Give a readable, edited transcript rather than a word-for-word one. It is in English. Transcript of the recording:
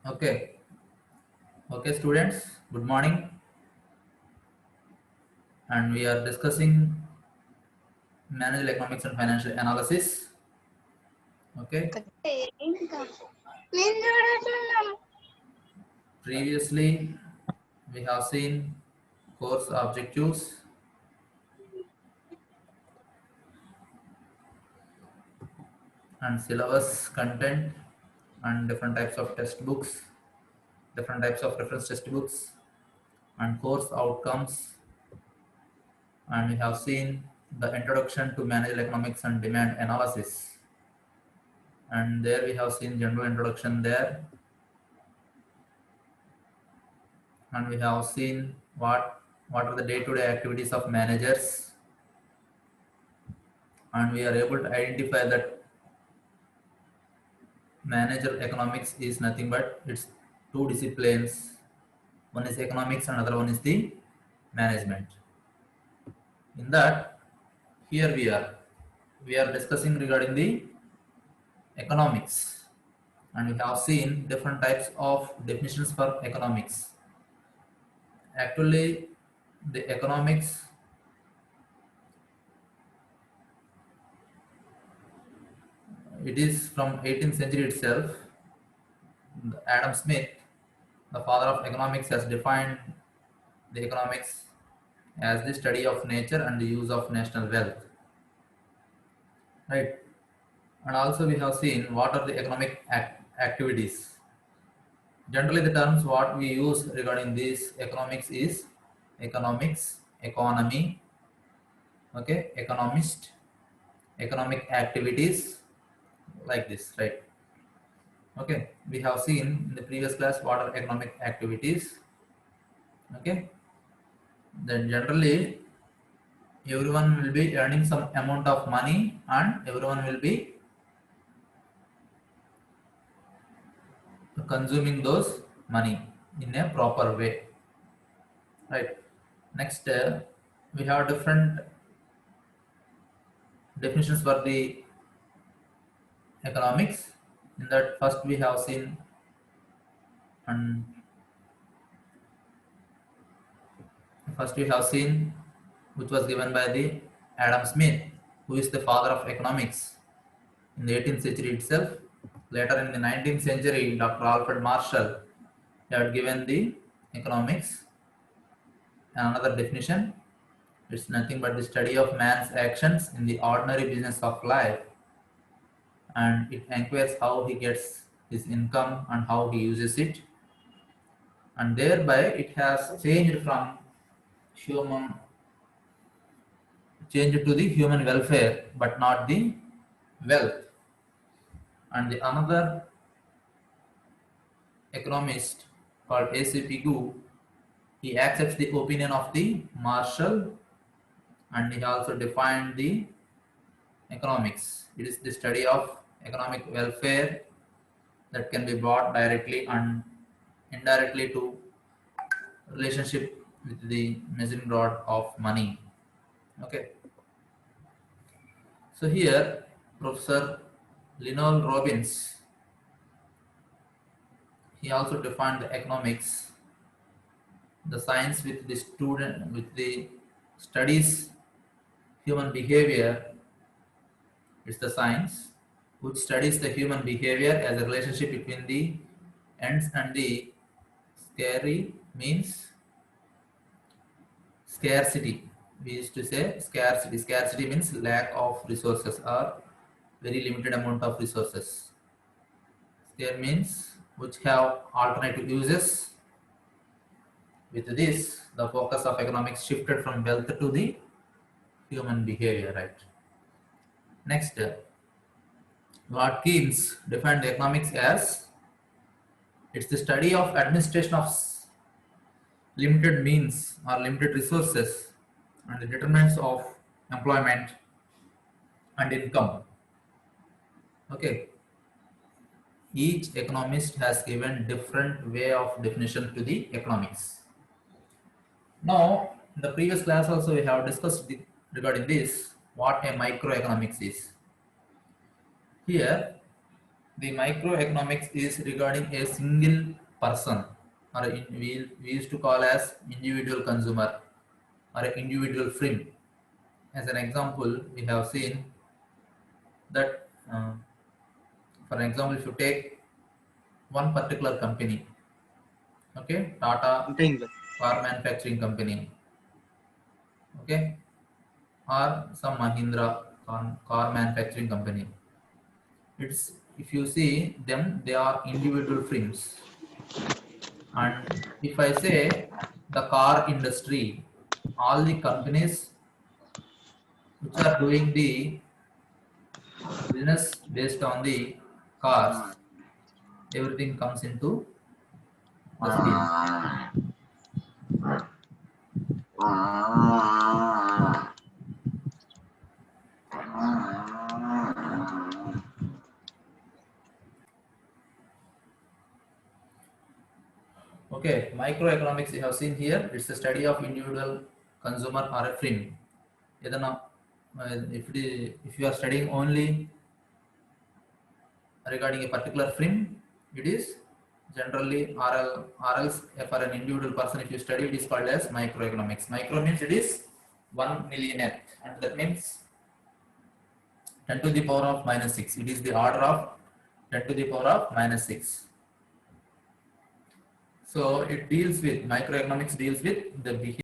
Okay, okay, students, good morning. And we are discussing managerial economics and financial analysis. Okay, previously we have seen course objectives and syllabus content and different types of textbooks, different types of reference textbooks and course outcomes. And we have seen the introduction to managerial economics and demand analysis. And there we have seen general introduction there, and we have seen what are the day-to-day activities of managers, and we are able to identify that manager economics is nothing but it's two disciplines. One is economics and other one is the management. In that, here we are discussing regarding the economics, and we have seen different types of definitions for economics. Actually, the economics, it is from 18th century itself. Adam Smith, the father of economics, has defined the economics as the study of nature and the use of national wealth. Right? And also we have seen what are the economic activities. Generally, the terms what we use regarding this economics is economics, economy, okay, economist, economic activities, like this, right? Okay, we have seen in the previous class what are economic activities. Okay, then generally everyone will be earning some amount of money and everyone will be consuming those money in a proper way, right? Next, we have different definitions for the economics. In that, first we have seen, and first we have seen which was given by the Adam Smith, who is the father of economics in the 18th century itself. Later in the 19th century, Dr. Alfred Marshall had given the economics another definition. It's nothing but the study of man's actions in the ordinary business of life, and it inquires how he gets his income and how he uses it, and thereby it has changed from human changed to the human welfare but not the wealth. And the another economist called A.C. Pigou, he accepts the opinion of the Marshall, and he also defined the economics. It is the study of economic welfare that can be brought directly and indirectly to relationship with the measuring rod of money. Okay. So here, Professor Lionel Robbins, he also defined the economics, the science with the student with the studies human behavior. It's the science which studies the human behavior as a relationship between the ends and the scary means scarcity. We used to say scarcity. Scarcity means lack of resources or very limited amount of resources. Scare means which have alternative uses. With this, the focus of economics shifted from wealth to the human behavior, right? Next, Watkins defined the economics as it's the study of administration of limited means or limited resources and the determinants of employment and income. Okay, each economist has given different way of definition to the economics. Now, in the previous class also we have discussed regarding this what a microeconomics is. Here, The microeconomics is regarding a single person, or we used to call as individual consumer or an individual firm. As an example, we have seen that, for example, if you take one particular company, okay, Tata Something like car manufacturing company, okay, or some Mahindra car manufacturing company. It's, if you see them, they are individual firms. And if I say the car industry, all the companies which are doing the business based on the cars, everything comes into the scheme. Okay, microeconomics you have seen here. It's a study of individual consumer or a firm. Edana, if you are studying only regarding a particular firm, it is generally or else for an individual person, if you study, it is called as microeconomics. Micro means it is 1 millionth, and that means 10 to the power of minus 6. It is the order of 10 to the power of minus 6. So it deals with, microeconomics deals with the behavior